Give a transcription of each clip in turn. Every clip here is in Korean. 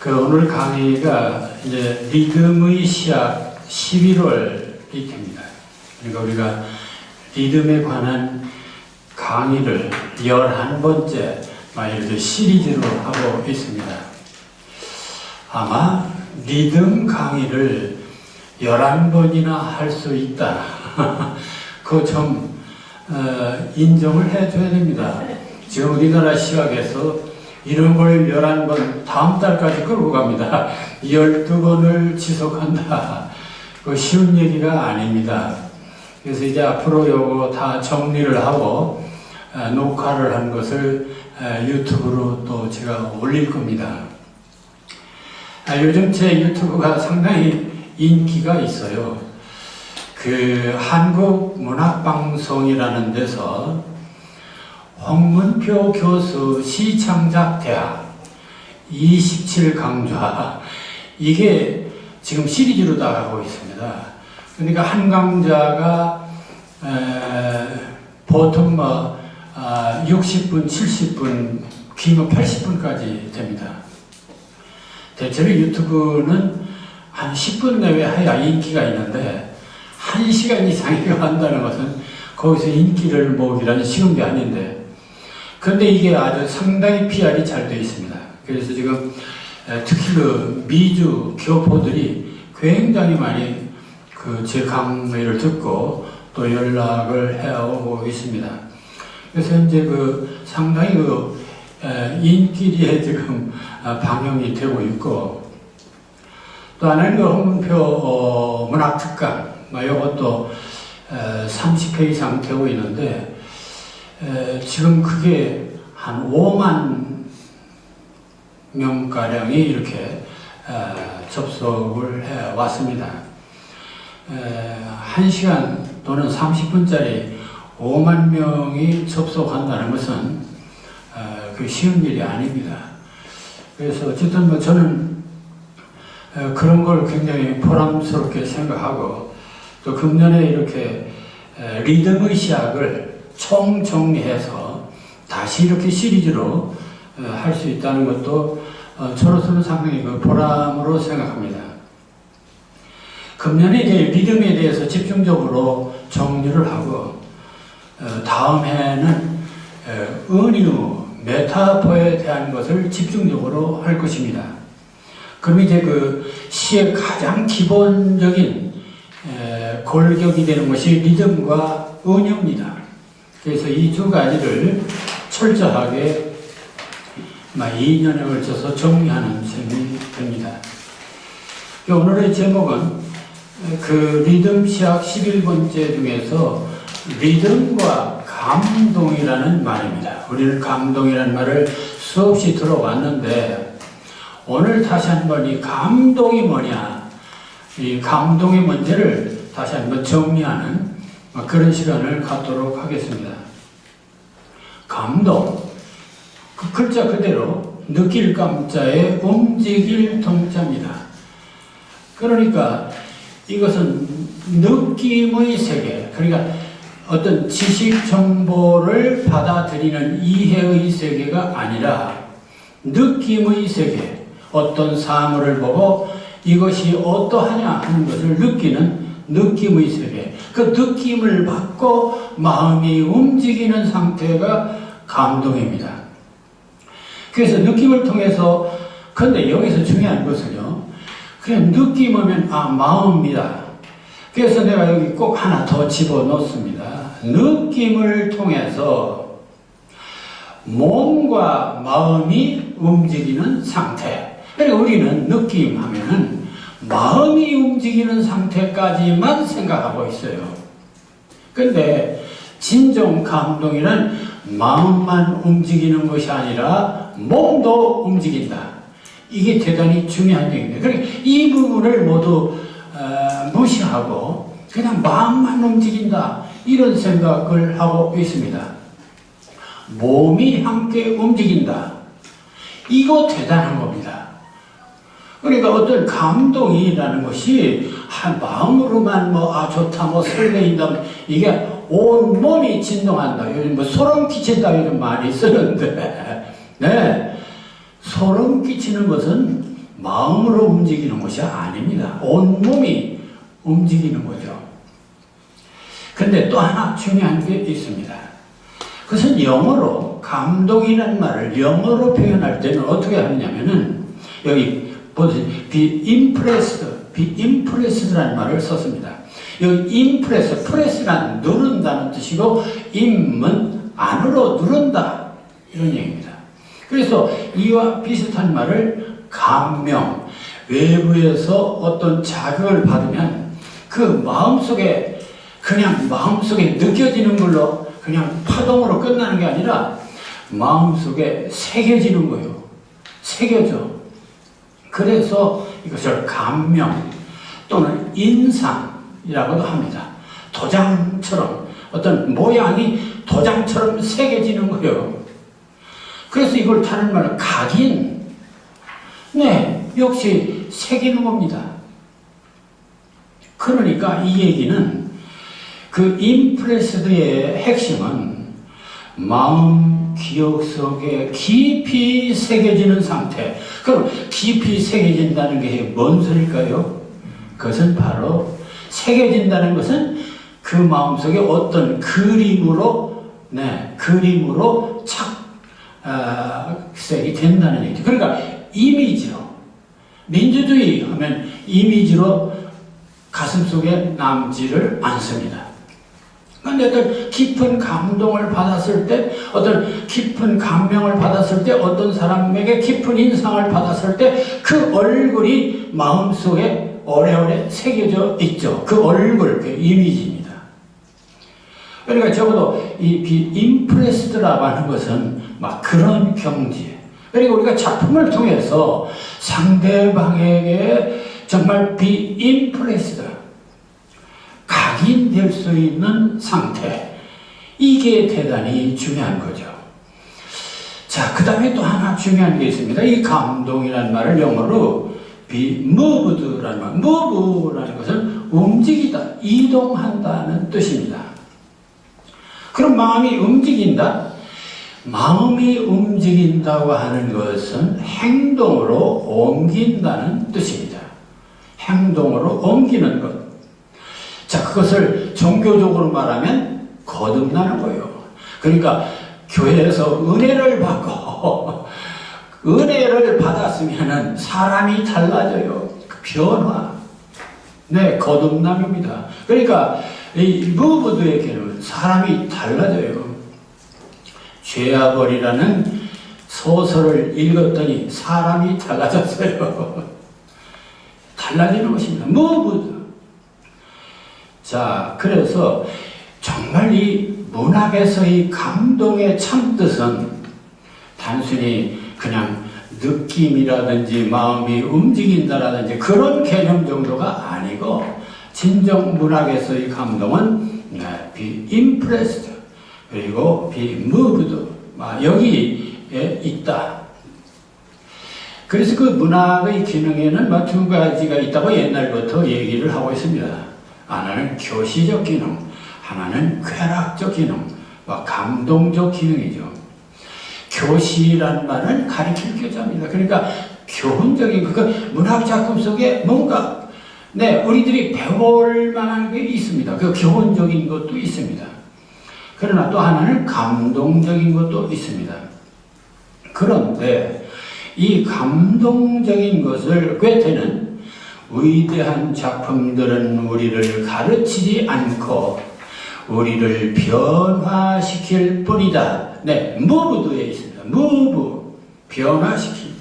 오늘 강의가 이제 리듬의 시작 11월 리듬입니다. 그러니까 우리가 리듬에 관한 강의를 11번째 이렇게 시리즈로 하고 있습니다. 아마 리듬 강의를 11번이나 할 수 있다. 그거 좀 인정을 해줘야 됩니다. 지금 우리나라 시각에서 이런 걸 11번 다음 달까지 끌고 갑니다. 12번을 지속한다. 그 쉬운 얘기가 아닙니다. 그래서 이제 앞으로 요거 다 정리를 하고 녹화를 한 것을 유튜브로 또 제가 올릴 겁니다. 요즘 제 유튜브가 상당히 인기가 있어요. 한국문학방송이라는 데서 홍문표 교수 시창작대학 27강좌 이게 지금 시리즈로 나가고 있습니다. 그러니까 한 강좌가 보통 60분, 70분, 길면 80분까지 됩니다. 대체로 유튜브는 한 10분 내외 해야 인기가 있는데 1시간 이상이 한다는 것은 거기서 인기를 모으기라는 쉬운 게 아닌데 그런데 이게 아주 상당히 PR이 잘 되어 있습니다. 그래서 지금 특히 미주 교포들이 굉장히 많이 제 강의를 듣고 또 연락을 해오고 있습니다. 그래서 이제 상당히 인기리에 지금 방영이 되고 있고 또 하나는 홍문표 문학특강 이것도 30회 이상 되고 있는데 지금 그게 한 5만 명가량이 이렇게 접속을 해왔습니다. 1시간 또는 30분짜리 5만 명이 접속한다는 것은 쉬운 일이 아닙니다. 그래서 어쨌든 저는 그런 걸 굉장히 보람스럽게 생각하고 또 금년에 이렇게 리듬의 시작을 총정리해서 다시 이렇게 시리즈로 할 수 있다는 것도 저로서는 상당히 보람으로 생각합니다. 금년에 이제 리듬에 대해서 집중적으로 정리를 하고 다음 해는 은유, 메타포에 대한 것을 집중적으로 할 것입니다. 그럼 이제 시의 가장 기본적인 골격이 되는 것이 리듬과 은유입니다. 그래서 이 두 가지를 철저하게 2년에 걸쳐서 정리하는 셈이 됩니다. 오늘의 제목은 리듬 시학 11번째 중에서 리듬과 감동이라는 말입니다. 우리는 감동이라는 말을 수없이 들어왔는데 오늘 다시 한번 이 감동이 뭐냐, 이 감동의 문제를 다시 한번 정리하는 그런 시간을 갖도록 하겠습니다. 감동, 그 글자 그대로 느낄 감자에 움직일 동자입니다. 그러니까 이것은 느낌의 세계, 그러니까 어떤 지식 정보를 받아들이는 이해의 세계가 아니라 느낌의 세계, 어떤 사물을 보고 이것이 어떠하냐 하는 것을 느끼는 느낌의 세계, 그 느낌을 받고 마음이 움직이는 상태가 감동입니다. 그래서 느낌을 통해서, 근데 여기서 중요한 것은요, 그냥 느낌 오면 마음입니다. 그래서 내가 여기 꼭 하나 더 집어넣습니다. 느낌을 통해서 몸과 마음이 움직이는 상태. 그러니까 우리는 느낌 하면은 마음이 움직이는 상태까지만 생각하고 있어요. 근데 진정 감동이란 마음만 움직이는 것이 아니라 몸도 움직인다. 이게 대단히 중요한 얘기입니다. 그러니까 이 부분을 모두 무시하고 그냥 마음만 움직인다. 이런 생각을 하고 있습니다. 몸이 함께 움직인다. 이거 대단한 겁니다. 그러니까 어떤 감동이라는 것이 마음으로만 좋다, 설레인다, 이게 온 몸이 진동한다. 요즘 소름 끼친다 이런 말이 쓰는데, 네, 소름 끼치는 것은 마음으로 움직이는 것이 아닙니다. 온몸이 움직이는 거죠. 근데 또 하나 중요한 게 있습니다. 그것은 영어로, 감동이라는 말을 영어로 표현할 때는 어떻게 하느냐면은, 여기 보세요. be impressed라는 말을 썼습니다. 여기 impress, press란 누른다는 뜻이고, im은 안으로 누른다, 이런 얘기입니다. 그래서 이와 비슷한 말을 감명, 외부에서 어떤 자극을 받으면 그 마음속에, 그냥 마음속에 느껴지는 걸로 그냥 파동으로 끝나는 게 아니라 마음속에 새겨지는 거예요. 새겨져. 그래서 이것을 감명 또는 인상이라고도 합니다. 도장처럼, 어떤 모양이 도장처럼 새겨지는 거예요. 그래서 이걸 다른 말로 각인, 네, 역시 새기는 겁니다. 그러니까 이 얘기는 그 임프레스드의 핵심은 마음, 기억 속에 깊이 새겨지는 상태. 그럼 깊이 새겨진다는 게 뭔 소리일까요? 그것은 바로, 새겨진다는 것은 그 마음속에 어떤 그림으로, 네, 그림으로 착색이 된다는 얘기죠. 그러니까 이미지로, 민주주의 하면 이미지로 가슴속에 남지를 않습니다. 그런데 어떤 깊은 감동을 받았을 때, 어떤 깊은 감명을 받았을 때, 어떤 사람에게 깊은 인상을 받았을 때 그 얼굴이 마음속에 오래오래 새겨져 있죠. 그 얼굴, 그 이미지입니다. 그러니까 적어도 이 be impressed라고 하는 것은 막 그런 경지. 그리고 우리가 작품을 통해서 상대방에게 정말 be impressed, 각인될 수 있는 상태, 이게 대단히 중요한 거죠. 자, 그 다음에 또 하나 중요한 게 있습니다. 이 감동이라는 말을 영어로 be moved라는 말, move라는 것은 움직이다, 이동한다는 뜻입니다. 그럼 마음이 움직인다? 마음이 움직인다고 하는 것은 행동으로 옮긴다는 뜻입니다. 행동으로 옮기는 것. 자, 그것을 종교적으로 말하면 거듭나는 거예요. 그러니까 교회에서 은혜를 받고 은혜를 받았으면 사람이 달라져요. 그 변화. 네, 거듭남입니다. 그러니까 이 무브드에게는 사람이 달라져요. 죄아벌이라는 소설을 읽었더니 사람이 달라졌어요. 달라지는 것입니다. 무브드. 자, 그래서 정말 이 문학에서의 감동의 참뜻은 단순히 그냥 느낌이라든지 마음이 움직인다라든지 그런 개념 정도가 아니고, 진정 문학에서의 감동은 be impressed 그리고 be moved, 여기에 있다. 그래서 그 문학의 기능에는 두 가지가 있다고 옛날부터 얘기를 하고 있습니다. 하나는 교시적 기능, 하나는 쾌락적 기능, 감동적 기능이죠. 교시란 말은 가르칠 교자입니다. 그러니까 교훈적인, 문학 작품 속에 뭔가, 네, 우리들이 배울 만한 게 있습니다. 그 교훈적인 것도 있습니다. 그러나 또 하나는 감동적인 것도 있습니다. 그런데 이 감동적인 것을 꿰테는 위대한 작품들은 우리를 가르치지 않고 우리를 변화시킬 뿐이다. 네, 무브드에 있습니다. 무브, 변화시키.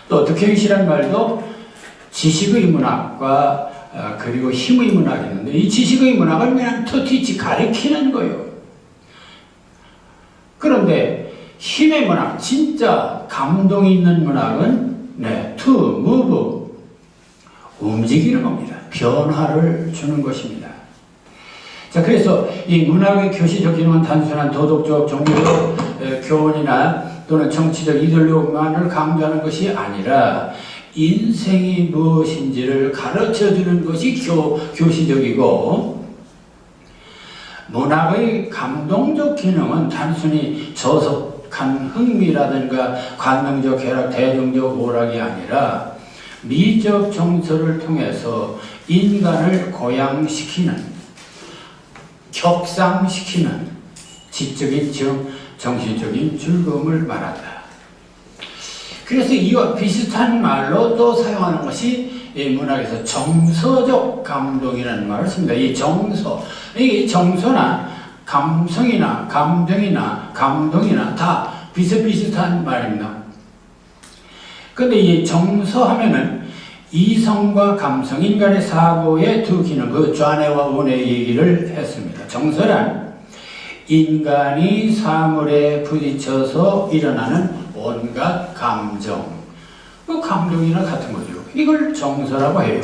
또 득형시란 말도 지식의 문학과 그리고 힘의 문학이 있는데, 이 지식의 문학은 그냥 to teach, 가르치는 거예요. 그런데 힘의 문학, 진짜 감동이 있는 문학은 to move, 움직이는 겁니다. 변화를 주는 것입니다. 자, 그래서 이 문학의 교시적 기능은 단순한 도덕적, 종교적 교훈이나 또는 정치적 이데올로기만을 강조하는 것이 아니라 인생이 무엇인지를 가르쳐주는 것이 교시적이고, 문학의 감동적 기능은 단순히 미적한 흥미라든가 관능적 쾌락, 대중적 오락이 아니라 미적 정서를 통해서 인간을 고양시키는, 격상시키는 지적인 정신적인 즐거움을 말한다. 그래서 이와 비슷한 말로 또 사용하는 것이 이 문학에서 정서적 감동이라는 말을 씁니다. 이 정서, 이 정서나 감성이나 감정이나 감동이나 다 비슷비슷한 말입니다. 근데 이 정서 하면은 이성과 감성, 인간의 사고의 두 기능, 그 좌뇌와 우뇌 얘기를 했습니다. 정서란 인간이 사물에 부딪혀서 일어나는 온갖 감정, 그 감정이나 같은 거죠. 이걸 정서라고 해요.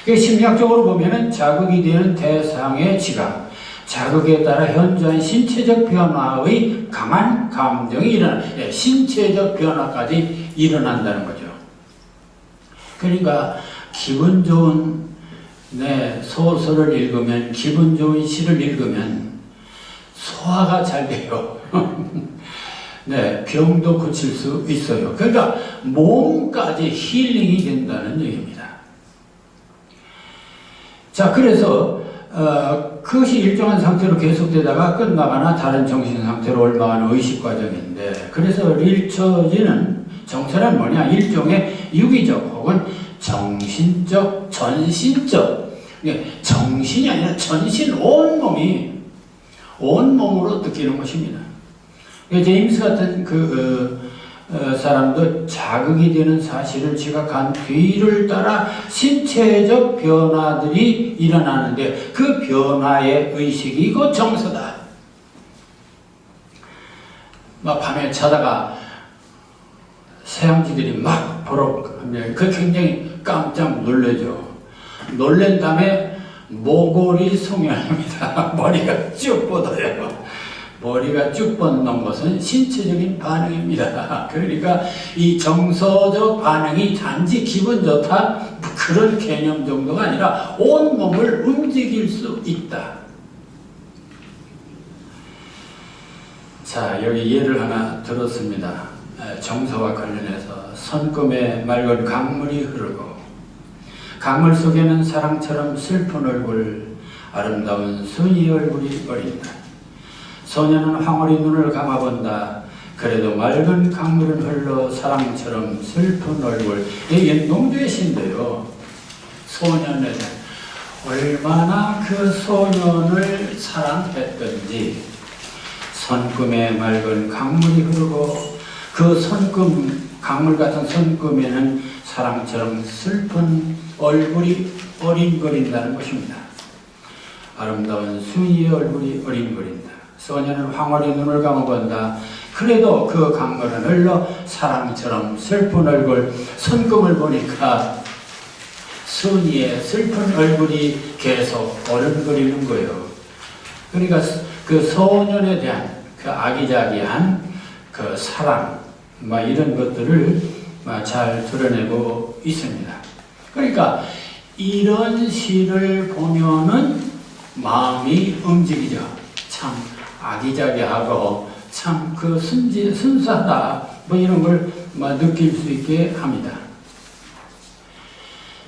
심리학적으로 보면은 자극이 되는 대상의 지각, 자극에 따라 현저한 신체적 변화의 강한 감정이 신체적 변화까지 일어난다는 거죠. 그러니까 기분 좋은 소설을 읽으면, 기분 좋은 시를 읽으면 소화가 잘 돼요. 병도 고칠 수 있어요. 그러니까 몸까지 힐링이 된다는 얘기입니다. 자, 그래서 그것이 일정한 상태로 계속되다가 끝나거나 다른 정신 상태로 옮아가는 의식 과정인데, 그래서 릴처지는 정서란 뭐냐? 일종의 유기적 혹은 정신적, 전신적, 정신이 아니라 전신, 온몸으로 느끼는 것입니다. 제임스 같은 사람도 자극이 되는 사실을 지각한 뒤를 따라 신체적 변화들이 일어나는데 그 변화의 의식이 곧 정서다. 막 밤에 자다가 새양쥐들이 막 보러 가면 그 굉장히 깜짝 놀라죠. 놀란 다음에 모골이 송연합니다. 머리가 쭉 뻗어요. 머리가 쭉 뻗는 것은 신체적인 반응입니다. 그러니까 이 정서적 반응이 단지 기분 좋다 그런 개념 정도가 아니라 온몸을 움직일 수 있다. 자, 여기 예를 하나 들었습니다. 정서와 관련해서 손금에 맑은 강물이 흐르고 강물 속에는 사랑처럼 슬픈 얼굴, 아름다운 순이 얼굴이 어린다. 소녀는 황홀히 눈을 감아본다. 그래도 맑은 강물은 흘러 사랑처럼 슬픈 얼굴. 이게 농주의 시인데요. 소년에 대한 얼마나 그 소년을 사랑했던지 손금에 맑은 강물이 흐르고 그 강물 같은 손금에는 사랑처럼 슬픈 얼굴이 어린거린다는 것입니다. 아름다운 순이의 얼굴이 어린거린다. 소녀는 황홀히 눈을 감아본다. 그래도 그 강물은 흘러 사랑처럼 슬픈 얼굴, 손금을 보니까 순이의 슬픈 얼굴이 계속 어른거리는 거예요. 그러니까 그 소년에 대한 그 아기자기한 그 사랑, 이런 것들을 잘 드러내고 있습니다. 그러니까 이런 시를 보면은 마음이 움직이죠. 참 아기자기하고 참 그 순수하다 이런 걸 느낄 수 있게 합니다.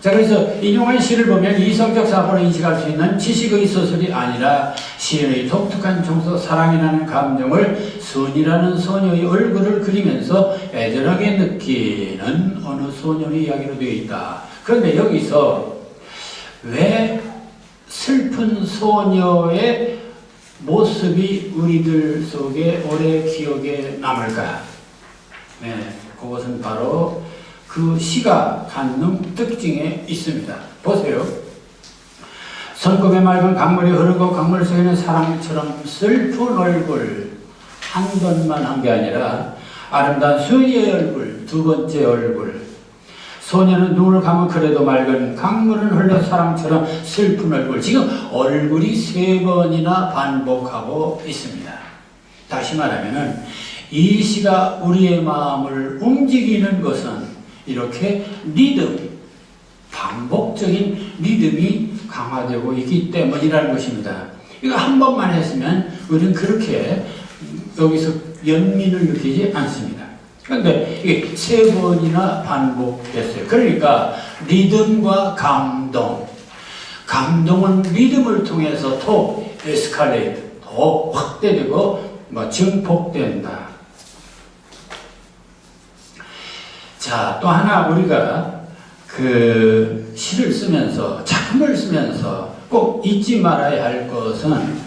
자, 그래서 인용한 시를 보면 이성적 사고를 인식할 수 있는 지식의 소설이 아니라 시인의 독특한 정서, 사랑이라는 감정을 순이라는 소녀의 얼굴을 그리면서 애절하게 느끼는 어느 소년의 이야기로 되어 있다. 그런데 여기서 왜 슬픈 소녀의 모습이 우리들 속에 오래 기억에 남을까? 그것은 바로 그 시가 갖는 특징에 있습니다. 보세요. 손금에 맑은 강물이 흐르고 강물 속에는 사랑처럼 슬픈 얼굴 한 번만 한 게 아니라 아름다운 수희의 얼굴, 두 번째 얼굴. 소녀는 눈을 감은 그래도 맑은 강물은 흘러 사랑처럼 슬픈 얼굴. 지금 얼굴이 3번이나 반복하고 있습니다. 다시 말하면은 이 시가 우리의 마음을 움직이는 것은 이렇게 반복적인 리듬이 강화되고 있기 때문이라는 것입니다. 이거 한 번만 했으면 우리는 그렇게 여기서 연민을 느끼지 않습니다. 그런데 이게 3번이나 반복됐어요. 그러니까 리듬과 감동은 리듬을 통해서 더 에스컬레이트, 더 확대되고 증폭된다. 자, 또 하나 우리가 그 시를 쓰면서, 작품을 쓰면서 꼭 잊지 말아야 할 것은,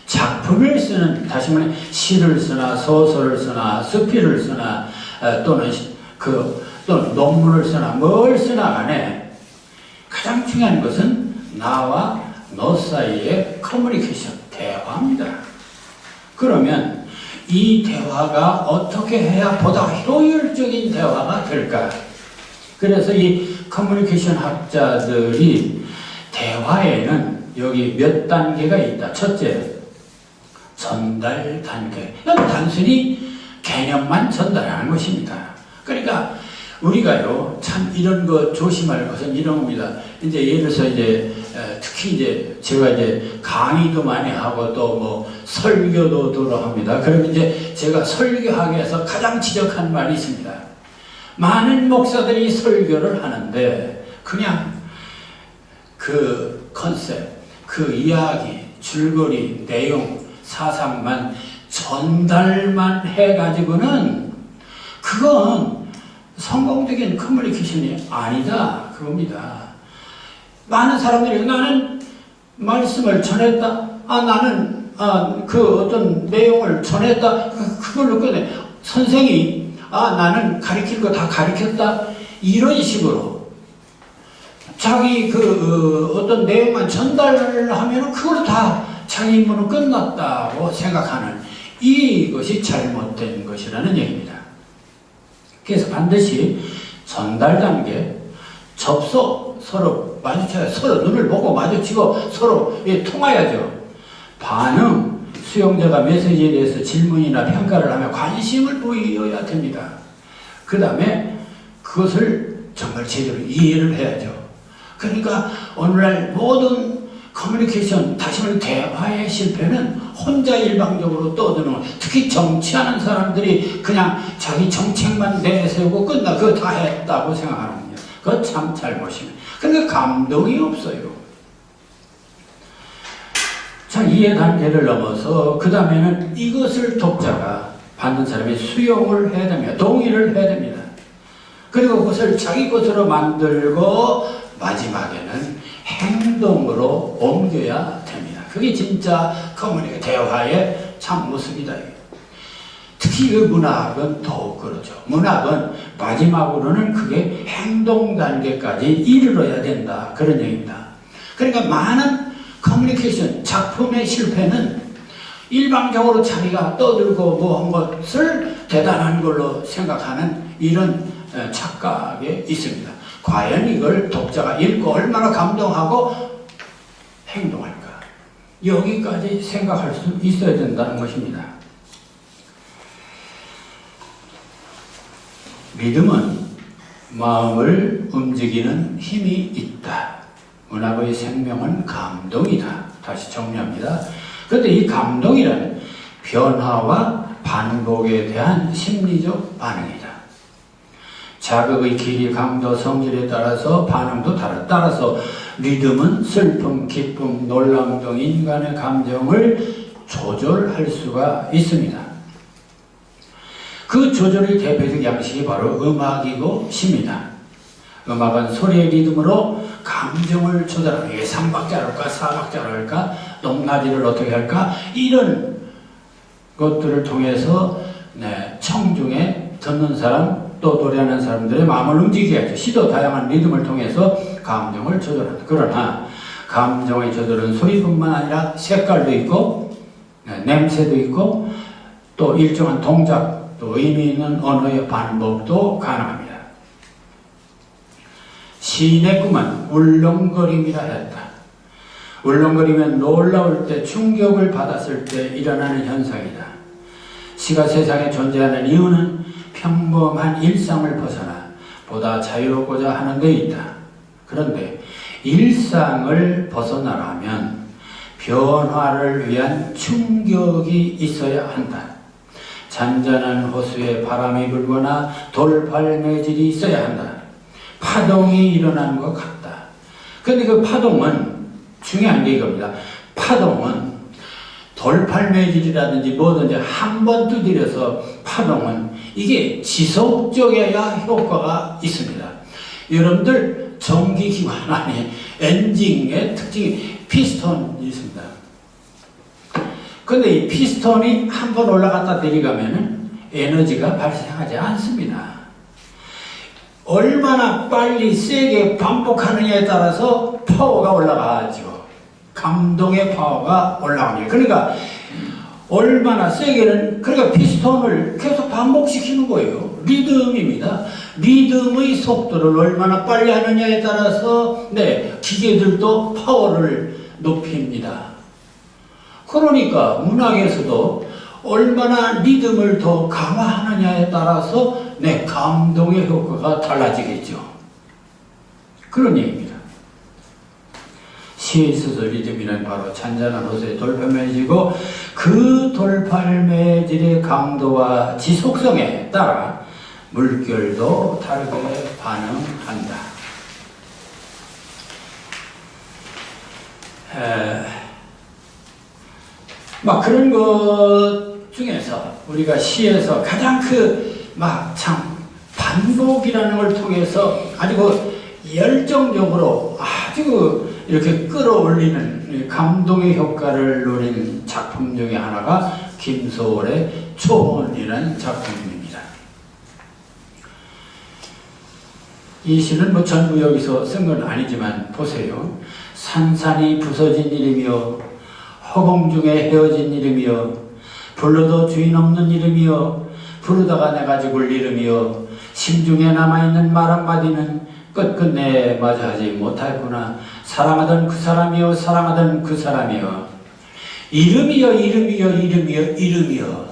작품을 쓰는, 다시 말해 시를 쓰나 소설을 쓰나 수필을 쓰나 또는 또는 논문을 쓰나 뭘 쓰나 간에 가장 중요한 것은 나와 너 사이의 커뮤니케이션, 대화입니다. 그러면 이 대화가 어떻게 해야 보다 효율적인 대화가 될까? 그래서 이 커뮤니케이션 학자들이 대화에는 여기 몇 단계가 있다. 첫째, 전달 단계. 단순히 개념만 전달하는 것입니다. 그러니까 우리가요, 참 이런 거 조심할 것은 이런 겁니다. 이제 예를 들어서 특히 제가 강의도 많이 하고 또 뭐 설교도 들어합니다. 그러면 제가 설교하기 위해서 가장 지적한 말이 있습니다. 많은 목사들이 설교를 하는데 그냥 그 컨셉, 그 이야기, 줄거리, 내용, 사상만 전달만 해가지고는 그건 성공적인 커뮤니케이션이 아니다, 그겁니다. 많은 사람들이 나는 말씀을 전했다, 나는 그 어떤 내용을 전했다, 그걸로 끝내. 선생이 나는 가르칠 거 다 가르쳤다, 이런 식으로 자기 어떤 내용만 전달하면 그걸로 다 자기 임무는 끝났다고 생각하는, 이것이 잘못된 것이라는 얘기입니다. 그래서 반드시 전달 단계, 접속, 서로 마주쳐야, 서로 눈을 보고 마주치고 서로 통화해야죠. 반응, 수용자가 메시지에 대해서 질문이나 평가를 하며 관심을 보여야 됩니다. 그 다음에 그것을 정말 제대로 이해를 해야죠. 그러니까 오늘날 모든 커뮤니케이션, 다시 말해 대화의 실패는 혼자 일방적으로 떠드는 것. 특히 정치하는 사람들이 그냥 자기 정책만 내세우고 끝나, 그거 다 했다고 생각하는 겁니다. 그거 참 잘못입니다. 그러니까 감동이 없어요. 자, 이해 단계를 넘어서 그 다음에는 이것을 독자가 받는 사람이 수용을 해야 됩니다. 동의를 해야 됩니다. 그리고 그것을 자기 것으로 만들고 마지막에는 행동으로 옮겨야 됩니다. 그게 진짜 커뮤니케이션, 대화의 참 모습이다. 특히 그 문학은 더욱 그렇죠. 문학은 마지막으로는 그게 행동 단계까지 이르러야 된다, 그런 얘기입니다. 그러니까 많은 커뮤니케이션 작품의 실패는 일방적으로 자기가 떠들고 뭐 한 것을 대단한 걸로 생각하는 이런 착각에 있습니다. 과연 이걸 독자가 읽고 얼마나 감동하고 행동할까? 여기까지 생각할 수 있어야 된다는 것입니다. 믿음은 마음을 움직이는 힘이 있다. 문학의 생명은 감동이다. 다시 정리합니다. 그런데 이 감동이란 변화와 반복에 대한 심리적 반응이다. 자극의 길이, 강도, 성질에 따라서 반응도 다르다. 따라서 리듬은 슬픔, 기쁨, 놀람 등 인간의 감정을 조절할 수가 있습니다. 그 조절의 대표적 양식이 바로 음악이고 시입니다. 음악은 소리의 리듬으로 감정을 조절하는, 이게 3박자를 할까 4박자를 할까 높낮이를 어떻게 할까, 이런 것들을 통해서 청중에 듣는 사람 또 노래하는 사람들의 마음을 움직여야죠. 시도 다양한 리듬을 통해서 감정을 조절한다. 그러나 감정의 조절은 소리뿐만 아니라 색깔도 있고 냄새도 있고 또 일정한 동작, 또 의미 있는 언어의 반복도 가능합니다. 시인의 꿈은 울렁거림이라 했다. 울렁거리면 놀라울 때, 충격을 받았을 때 일어나는 현상이다. 시가 세상에 존재하는 이유는 평범한 일상을 벗어나 보다 자유롭고자 하는 데 있다. 그런데 일상을 벗어나려면 변화를 위한 충격이 있어야 한다. 잔잔한 호수에 바람이 불거나 돌팔매질이 있어야 한다. 파동이 일어나는 것 같다. 근데 그 파동은 중요한 게 이겁니다. 파동은 돌팔매질이라든지 뭐든지 한 번 두드려서 파동은 이게 지속적이어야 효과가 있습니다. 여러분들 전기기관 안에 엔진의 특징이 피스톤이 있습니다. 근데 이 피스톤이 한 번 올라갔다 내려가면은 에너지가 발생하지 않습니다. 얼마나 빨리 세게 반복하느냐에 따라서 파워가 올라가죠. 감동의 파워가 올라오니까. 그러니까 얼마나 세게는, 그러니까 피스톤을 계속 반복시키는 거예요. 리듬입니다. 리듬의 속도를 얼마나 빨리 하느냐에 따라서 기계들도 파워를 높입니다. 그러니까 문학에서도 얼마나 리듬을 더 강화하느냐에 따라서 감동의 효과가 달라지겠죠. 그런 얘기입니다. 시에 있어서 리듬이란 바로 잔잔한 호수의 돌팔매질이고 그 돌팔매질의 강도와 지속성에 따라 물결도 다르게 반응한다. 막 그런 것 중에서 우리가 시에서 가장 참 반복이라는 걸 통해서 아주 열정적으로 아주 이렇게 끌어올리는 감동의 효과를 노린 작품 중에 하나가 김소월의 초혼이라는 작품입니다. 이 시는 전부 여기서 쓴 건 아니지만 보세요. 산산이 부서진 이름이요 허공 중에 헤어진 이름이요 불러도 주인 없는 이름이요 부르다가 내가 죽을 이름이요 심중에 남아있는 말 한마디는 끝끝내 맞이하지 못하였구나. 사랑하던 그 사람이요 사랑하던 그 사람이요 이름이요 이름이요 이름이요 이름이요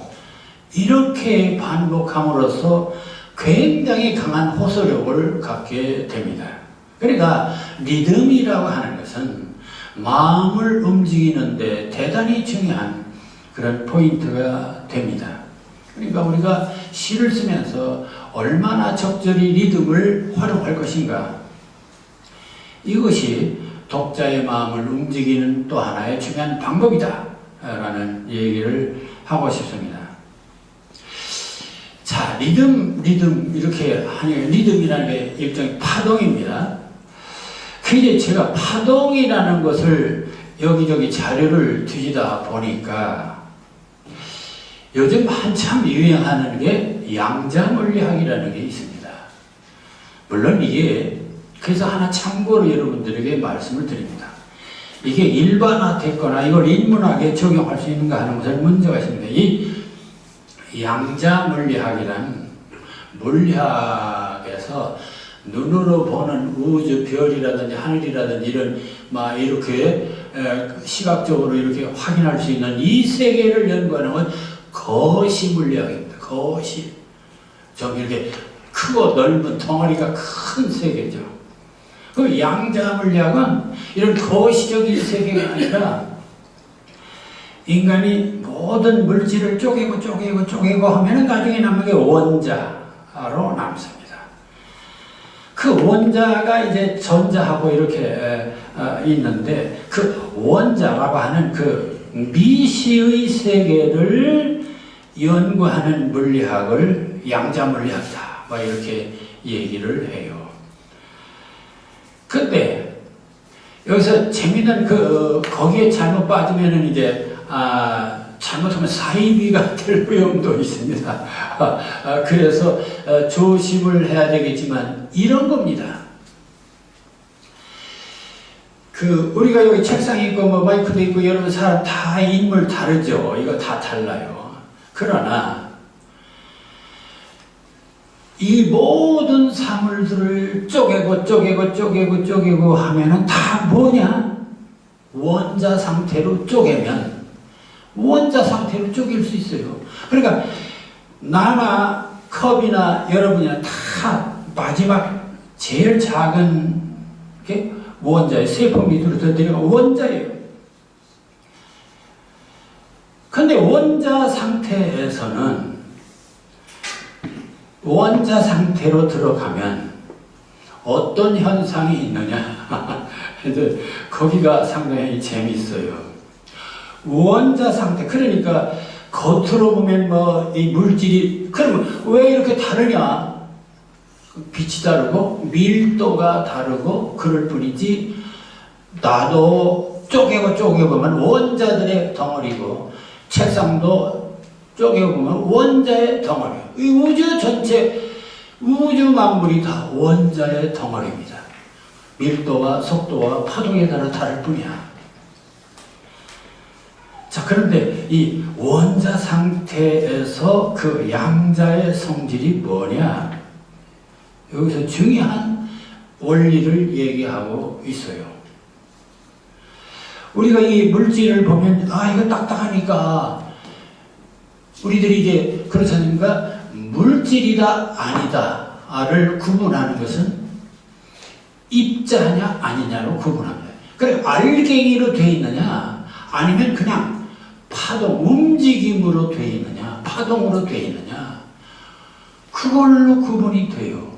이렇게 반복함으로써 굉장히 강한 호소력을 갖게 됩니다. 그러니까 리듬이라고 하는 것은 마음을 움직이는데 대단히 중요한 그런 포인트가 됩니다. 그러니까 우리가 시를 쓰면서 얼마나 적절히 리듬을 활용할 것인가, 이것이 독자의 마음을 움직이는 또 하나의 중요한 방법이다 라는 얘기를 하고 싶습니다. 자, 리듬 이렇게 하니 리듬이라는 게 일종의 파동입니다. 이제 제가 파동이라는 것을 여기저기 자료를 뒤지다 보니까 요즘 한참 유행하는 게 양자물리학이라는 게 있습니다. 물론 이게, 그래서 하나 참고로 여러분들에게 말씀을 드립니다. 이게 일반화됐거나 이걸 인문학에 적용할 수 있는가 하는 것은 문제가 있습니다. 이 양자물리학이란 물리학에서 눈으로 보는 우주, 별이라든지 하늘이라든지 이런 이렇게 시각적으로 이렇게 확인할 수 있는 이 세계를 연구하는 건 거시 물리학입니다. 거시. 좀 이렇게 크고 넓은 덩어리가 큰 세계죠. 그 양자 물리학은 이런 거시적인 세계가 아니라 인간이 모든 물질을 쪼개고 하면은 나중에 남는 게 원자로 남습니다. 그 원자가 이제 전자하고 이렇게 있는데 그 원자라고 하는 그 미시의 세계를 연구하는 물리학을 양자물리학이다 이렇게 얘기를 해요. 근데 여기서 재미있는 거기에 잘못 빠지면은 이제 잘못하면 사이비가 될 위험도 있습니다. 그래서 조심을 해야 되겠지만 이런 겁니다. 우리가 여기 책상이 있고 마이크도 있고 여러분 사람 다 인물 다르죠. 이거 다 달라요. 그러나 이 모든 사물들을 쪼개고 하면은 다 뭐냐? 원자 상태로 쪼개면 원자 상태로 쪼갤 수 있어요. 그러니까 나나 컵이나 여러분이나 다 마지막 제일 작은 게 원자예요. 세포 밑으로 들어가면 원자예요. 근데 원자 상태에서는 원자 상태로 들어가면 어떤 현상이 있느냐. 거기가 상당히 재미있어요. 원자 상태, 그러니까 겉으로 보면 뭐 이 물질이, 그러면 왜 이렇게 다르냐? 빛이 다르고 밀도가 다르고 그럴 뿐이지, 나도 쪼개보면 원자들의 덩어리고, 책상도 쪼개보면 원자의 덩어리. 이 우주 전체, 우주 만물이 다 원자의 덩어리입니다. 밀도와 속도와 파동에 따라 다를 뿐이야. 자, 그런데 이 원자 상태에서 그 양자의 성질이 뭐냐? 여기서 중요한 원리를 얘기하고 있어요. 우리가 이 물질을 보면, 이거 딱딱하니까, 우리들이 이제 그렇지 않습니까? 물질이다, 아니다를 구분하는 것은 입자냐, 아니냐로 구분합니다. 그래, 알갱이로 되어 있느냐, 아니면 그냥 파동, 움직임으로 되어 있느냐, 파동으로 되어 있느냐, 그걸로 구분이 돼요.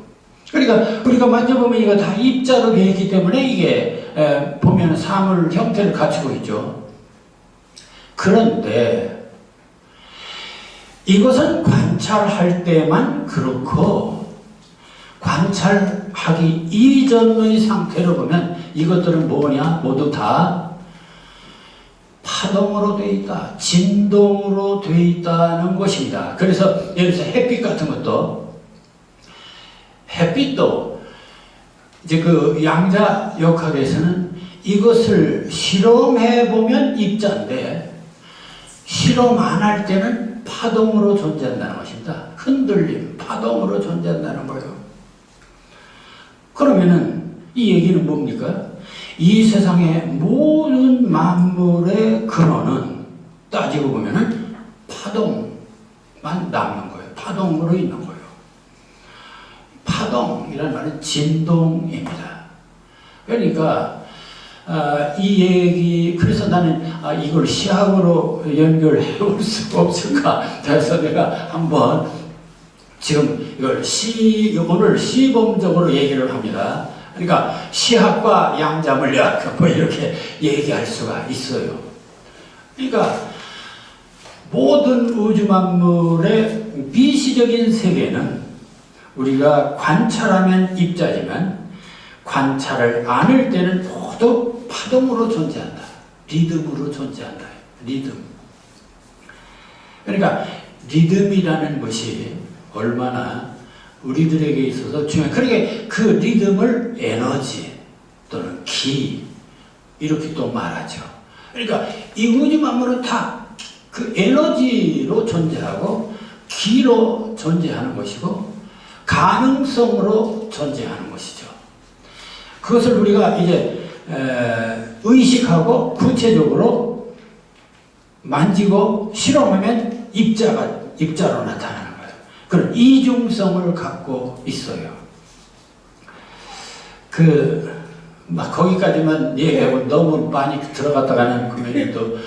그러니까 우리가 만져보면 이거 다 입자로 되어 있기 때문에 이게 보면 사물 형태를 갖추고 있죠. 그런데 이것은 관찰할 때만 그렇고, 관찰하기 이전의 상태로 보면 이것들은 뭐냐? 모두 다 파동으로 되어 있다, 진동으로 되어 있다는 것입니다. 그래서 예를 들어서 햇빛 같은 것도, 햇빛도 이제 그 양자 역학에서는 이것을 실험해 보면 입자인데, 실험 안 할 때는 파동으로 존재한다는 것입니다. 흔들림, 파동으로 존재한다는 거예요. 그러면은 이 얘기는 뭡니까? 이 세상의 모든 만물의 근원은 따지고 보면은 파동만 남는 거예요. 파동으로 있는 거예요. 파동이라는 말은 진동입니다. 그러니까 이 얘기, 그래서 나는 이걸 시학으로 연결해 올 수가 없을까 해서 내가 한번 지금 이걸 오늘 시범적으로 얘기를 합니다. 그러니까 시학과 양자물리학 뭐 이렇게 얘기할 수가 있어요. 그러니까 모든 우주 만물의 미시적인 세계는 우리가 관찰하면 입자지만 관찰을 않을 때는 모두 파동으로 존재한다. 리듬으로 존재한다. 리듬. 그러니까 리듬이라는 것이 얼마나 우리들에게 있어서 중요한, 그러니까 그 리듬을 에너지 또는 기 이렇게 또 말하죠. 그러니까 이 우주 만물은 다 그 에너지로 존재하고 기로 존재하는 것이고 가능성으로 존재하는 것이죠. 그것을 우리가 이제 의식하고 구체적으로 만지고 실험하면 입자로 나타나는 거예요. 그런 이중성을 갖고 있어요. 막 거기까지만 얘기하고 너무 많이 들어갔다가는 그러면 또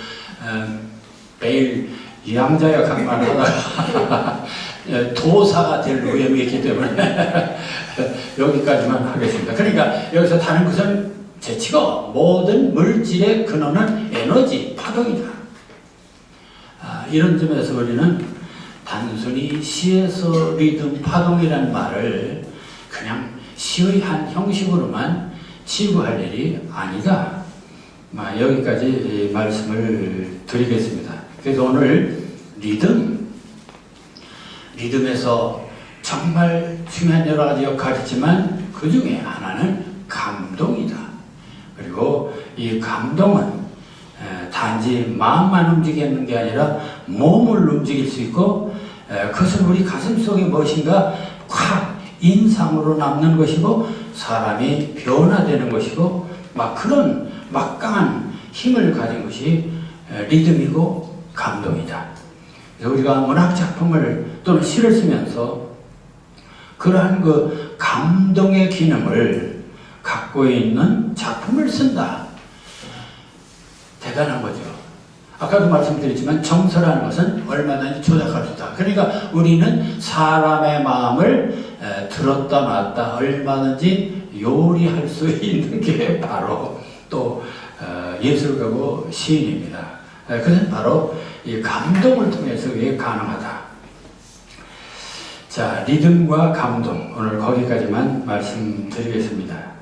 매일 양자역학만 하다가 도사가 될 위험이 있기 때문에 여기까지만 하겠습니다. 그러니까 여기서 다른 것은 제치고 모든 물질의 근원은 에너지, 파동이다. 이런 점에서 우리는 단순히 시에서 리듬, 파동이라는 말을 그냥 시의 한 형식으로만 치부할 일이 아니다. 여기까지 말씀을 드리겠습니다. 그래서 오늘 리듬에서 정말 중요한 여러 가지 역할이 있지만 그 중에 하나는 감동이다. 그리고 이 감동은 단지 마음만 움직이는 게 아니라 몸을 움직일 수 있고, 그것은 우리 가슴 속에 무엇인가 확 인상으로 남는 것이고 사람이 변화되는 것이고 그런 막강한 힘을 가진 것이 리듬이고 감동이다. 그래서 우리가 문학 작품을 또는 시를 쓰면서 그러한 그 감동의 기능을 갖고 있는 작품을 쓴다. 대단한 거죠. 아까도 말씀드렸지만 정서라는 것은 얼마든지 조작할 수 있다. 그러니까 우리는 사람의 마음을 들었다 놨다 얼마든지 요리할 수 있는 게 바로 또 예술가고 시인입니다. 그것은 바로 이 감동을 통해서 그게 가능하다. 자, 리듬과 감동, 오늘 거기까지만 말씀드리겠습니다.